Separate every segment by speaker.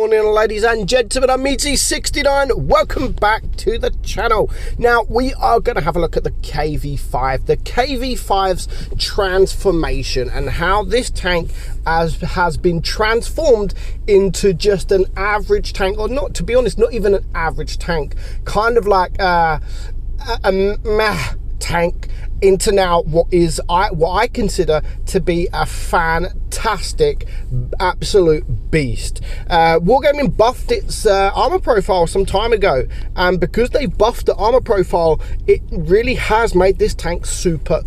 Speaker 1: Morning, ladies and gentlemen, I'm meadsy69. Welcome back to the channel. Now we are going to have a look at the KV5, the KV5's transformation, and how this tank has been transformed into just an average tank, or not, to be honest, not even an average tank, kind of like a meh tank, into now what I consider to be a fantastic, absolute beast. Wargaming buffed its armor profile some time ago, and because they buffed the armor profile, it really has made this tank super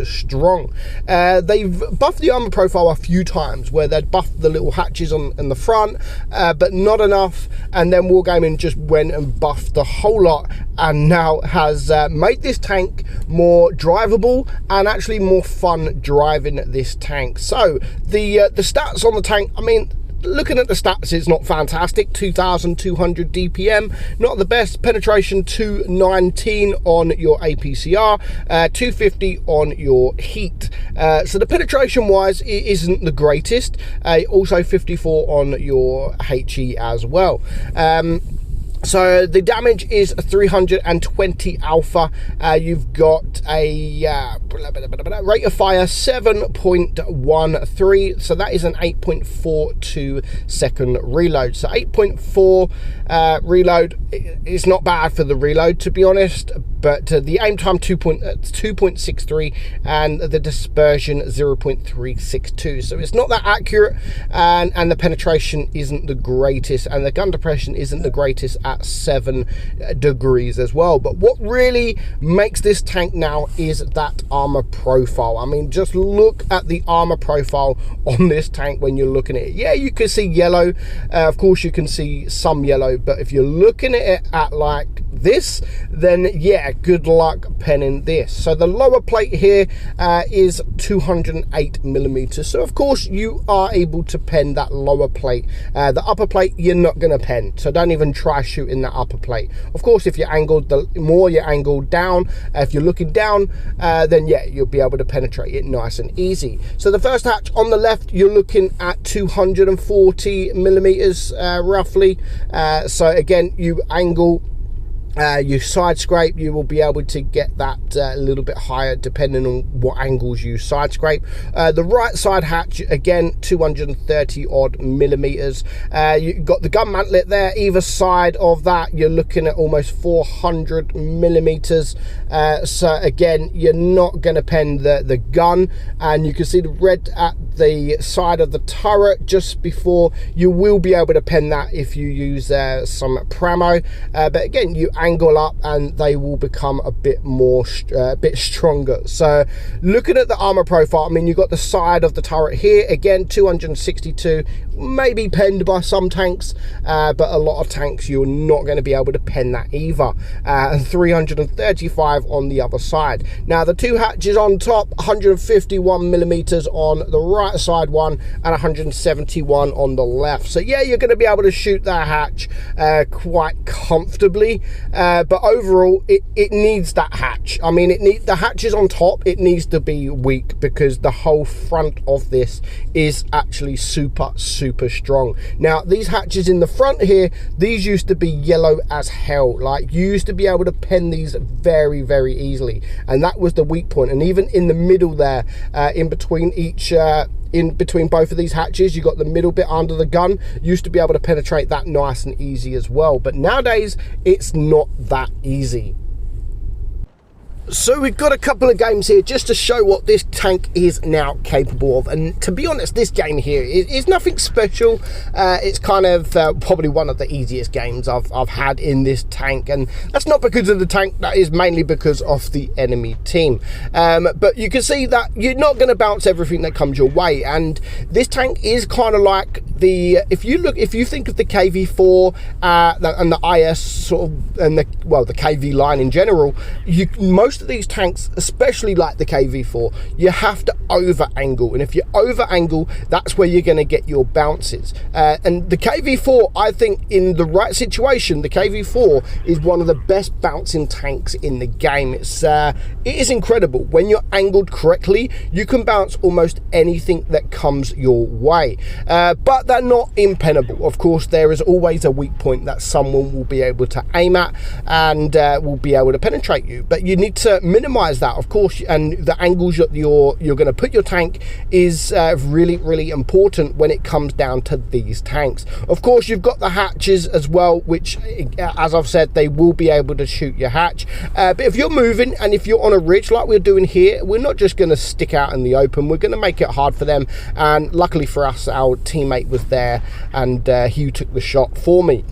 Speaker 1: strong. They've buffed the armor profile a few times, where they'd buffed the little hatches in the front, but not enough, and then Wargaming just went and buffed the whole lot, and now has made this tank more drivable and actually more fun driving this tank. So the stats on the tank, I mean, looking at the stats, it's not fantastic. 2,200 DPM, not the best. Penetration 219 on your APCR, 250 on your heat. So the penetration wise, it isn't the greatest. Also 54 on your HE as well. So the damage is 320 alpha. You've got a rate of fire 7.13, so that is an 8.42 second reload. So 8.4 reload is not bad for the reload, to be honest, but the aim time 2.63 and the dispersion 0.362, so it's not that accurate, and the penetration isn't the greatest, and the gun depression isn't the greatest at 7 degrees as well. But what really makes this tank now is that armor profile. I mean, just look at the armor profile on this tank when you're looking at it. Yeah, you can see yellow, of course you can see some yellow, but if you're looking at it at like this, then yeah, good luck penning this. So the lower plate here is 208 millimeters, so of course you are able to pen that lower plate. The upper plate you're not going to pen, so don't even try shooting that upper plate. Of course, if you're angled, the more you're angled down, if you're looking down, then yeah, you'll be able to penetrate it nice and easy. So the first hatch on the left, you're looking at 240 millimeters roughly. So again, you angle, you side scrape, you will be able to get that a little bit higher depending on what angles you side scrape. The right side hatch, again, 230 odd millimeters. You've got the gun mantlet there. Either side of that, you're looking at almost 400 millimeters. So again, you're not going to pen the gun, and you can see the red at the side of the turret just before. You will be able to pen that if you use some Pramo, but again, you angle up and they will become a bit more stronger. So looking at the armor profile, I mean, you've got the side of the turret here, again 262, maybe penned by some tanks, but a lot of tanks you're not going to be able to pen that either, and 335 on the other side. Now the two hatches on top, 151 millimeters on the right side one and 171 on the left. So yeah, you're going to be able to shoot that hatch quite comfortably. But overall, it needs that hatch. I mean, the hatches on top, it needs to be weak, because the whole front of this is actually super strong. Now, these hatches in the front here, these used to be yellow as hell. Like, you used to be able to pen these very easily, and that was the weak point. And even in the middle there, in between each in between both of these hatches, you got the middle bit under the gun, used to be able to penetrate that nice and easy as well, but nowadays it's not that easy. So we've got a couple of games here just to show what this tank is now capable of, and to be honest, this game here is nothing special. It's kind of probably one of the easiest games I've had in this tank, and that's not because of the tank, that is mainly because of the enemy team. But you can see that you're not going to bounce everything that comes your way, and this tank is kind of like the, if you think of the KV4 and the IS sort of, and the KV line in general, most most of these tanks, especially like the KV4, you have to over angle, and if you over angle, that's where you're going to get your bounces. And the KV4, I think in the right situation, the KV4 is one of the best bouncing tanks in the game. It is incredible. When you're angled correctly, you can bounce almost anything that comes your way, but they're not impenetrable. Of course, there is always a weak point that someone will be able to aim at and will be able to penetrate you, but you need to minimize that, of course, and the angles that you're going to put your tank is really important when it comes down to these tanks. Of course, you've got the hatches as well, which, as I've said, they will be able to shoot your hatch, but if you're moving and if you're on a ridge like we're doing here, we're not just going to stick out in the open. We're going to make it hard for them, and luckily for us, our teammate was there and he took the shot for me.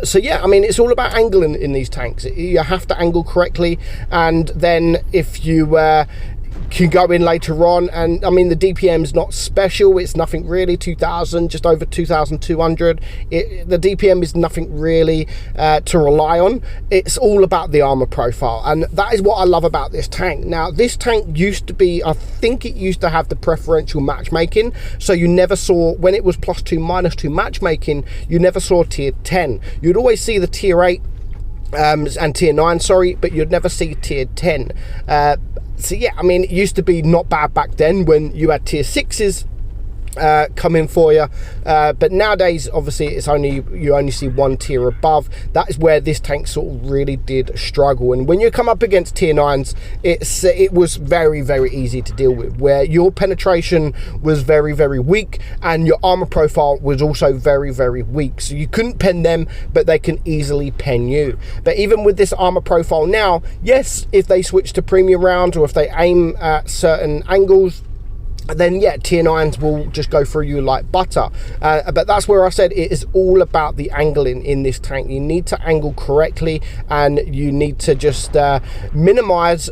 Speaker 1: So yeah, I mean, it's all about angling in these tanks. You have to angle correctly, and then if you can go in later on, and I mean, the DPM is not special, it's nothing really. 2000, just over 2200. The DPM is nothing really to rely on. It's all about the armor profile, and that is what I love about this tank. Now, this tank used to be, I think it used to have the preferential matchmaking, so you never saw, when it was +2 -2 matchmaking, you never saw tier 10. You'd always see the tier 8 and tier 9, sorry, but you'd never see tier 10. So yeah, I mean, it used to be not bad back then when you had tier 6s coming for you, but nowadays obviously you only see one tier above. That is where this tank sort of really did struggle, and when you come up against tier 9s, it was very easy to deal with, where your penetration was very weak and your armor profile was also very weak, so you couldn't pen them, but they can easily pen you. But even with this armor profile now, yes, if they switch to premium rounds or if they aim at certain angles, then yeah, tier 9s will just go through you like butter. But that's where I said it is all about the angling in this tank. You need to angle correctly, and you need to just minimize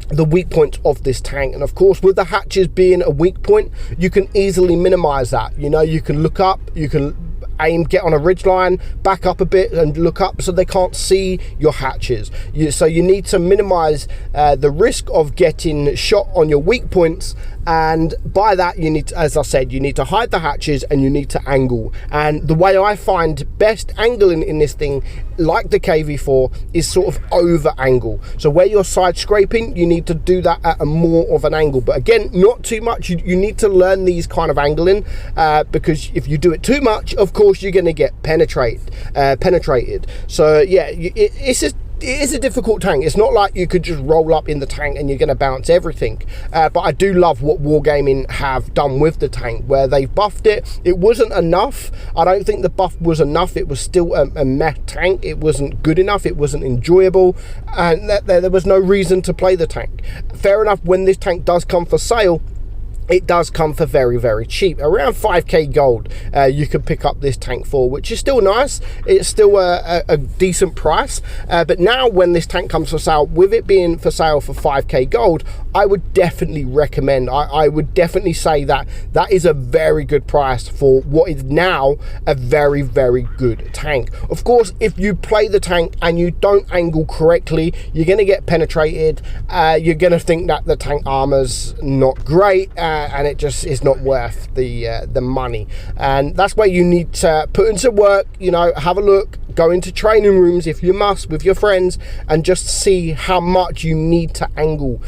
Speaker 1: the weak points of this tank. And of course, with the hatches being a weak point, you can easily minimize that. You know, you can look up, you can aim, get on a ridge line, back up a bit and look up so they can't see your hatches. So you need to minimize the risk of getting shot on your weak points, and by that you need to, as I said, you need to hide the hatches and you need to angle. And the way I find best angling in this thing, like the KV4, is sort of over angle. So where you're side scraping, you need to do that at a more of an angle, but again, not too much. You need to learn these kind of angling, because if you do it too much, of course you're going to get penetrated. So yeah, it is a difficult tank. It's not like you could just roll up in the tank and you're going to bounce everything. But I do love what Wargaming have done with the tank, where they've buffed it. It wasn't enough. I don't think the buff was enough. It was still a meh tank. It wasn't good enough. It wasn't enjoyable. And there was no reason to play the tank. Fair enough, when this tank does come for sale, it does come for very cheap, around 5k gold. You can pick up this tank for, which is still nice. It's still a decent price, but now when this tank comes for sale, with it being for sale for 5k gold, I would definitely recommend, I would definitely say that is a very good price for what is now a very good tank. Of course, if you play the tank and you don't angle correctly, you're going to get penetrated. You're going to think that the tank armor's not great, and it just is not worth the money. And that's where you need to put into work, you know, have a look, go into training rooms if you must with your friends, and just see how much you need to angle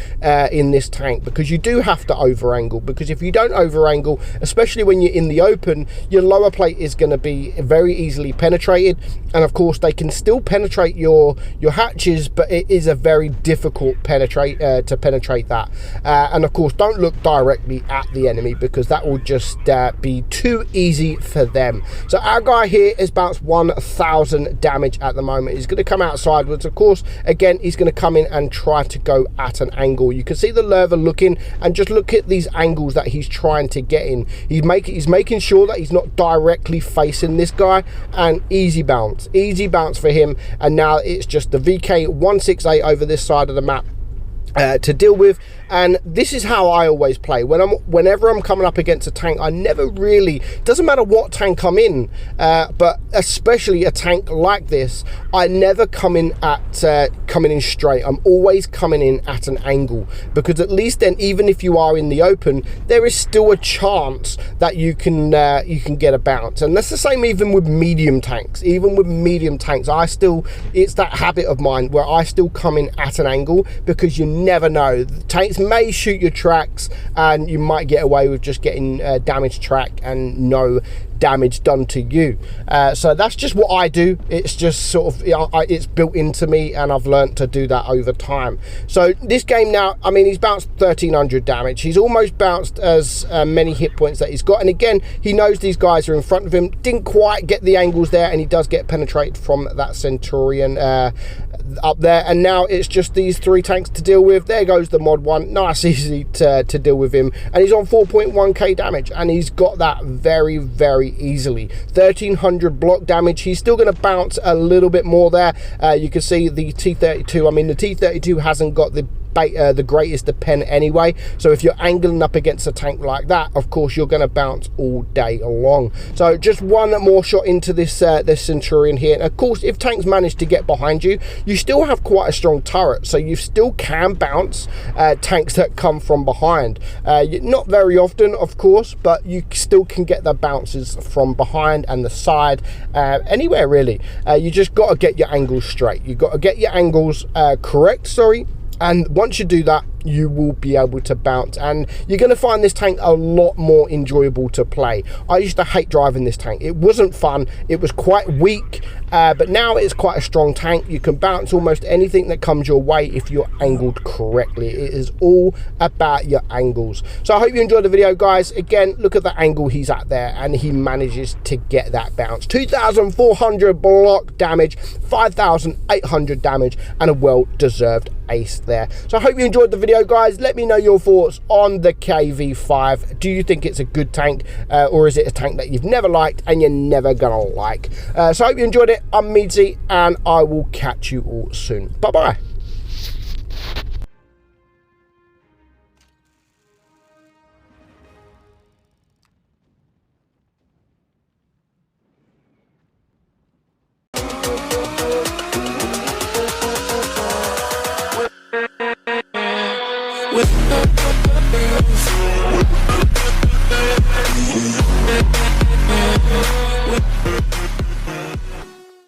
Speaker 1: in this tank, because you do have to over angle, because if you don't over angle, especially when you're in the open, your lower plate is going to be very easily penetrated. And of course, they can still penetrate your hatches, but it is a very difficult to penetrate that. And of course, don't look directly at the enemy, because that will just be too easy for them. So our guy here has bounced 1000 damage at the moment. He's going to come out sideways. Of course, again, he's going to come in and try to go at an angle. You can see the lurver looking, and just look at these angles that he's trying to get in. He's making sure that he's not directly facing this guy, and easy bounce for him. And now it's just the VK168 over this side of the map, to deal with. And this is how I always play whenever I'm coming up against a tank. I never really, doesn't matter what tank I'm in, but especially a tank like this, I never come in straight. I'm always coming in at an angle, because at least then, even if you are in the open, there is still a chance that you can get a bounce. And that's the same even with medium tanks. Even with medium tanks, it's that habit of mine where I still come in at an angle, because you never know. Tanks may shoot your tracks and you might get away with just getting damaged track and no damage done to you. So that's just what I do. It's just sort of, it's built into me, and I've learned to do that over time. So this game now, I mean, he's bounced 1300 damage. He's almost bounced as many hit points that he's got. And again, he knows these guys are in front of him. Didn't quite get the angles there, and he does get penetrated from that Centurion up there. And now it's just these 3 tanks to deal with. There goes the mod one. Nice, easy to deal with him. And he's on 4.1k damage, and he's got that very, very easily. 1300 block damage. He's still going to bounce a little bit more there. You can see the T32. I mean, the T32 hasn't got the greatest pen anyway, so if you're angling up against a tank like that, of course you're going to bounce all day long. So just one more shot into this Centurion here, and of course if tanks manage to get behind you, you still have quite a strong turret, so you still can bounce tanks that come from behind. Not very often, of course, but you still can get the bounces from behind and the side, anywhere really. You just got to get your angles straight. You got to get your angles correct, sorry. And once you do that, you will be able to bounce, and you're going to find this tank a lot more enjoyable to play. I used to hate driving this tank. It wasn't fun. It was quite weak, but now it's quite a strong tank. You can bounce almost anything that comes your way if you're angled correctly. It is all about your angles. So I hope you enjoyed the video, guys. Again, look at the angle he's at there, and he manages to get that bounce. 2,400 block damage, 5,800 damage, and a well-deserved ace there. So I hope you enjoyed the video, guys. Let me know your thoughts on the KV5. Do you think it's a good tank, or is it a tank that you've never liked and you're never gonna like? So I hope you enjoyed it. I'm Meadsy, and I will catch you all soon. Bye bye. With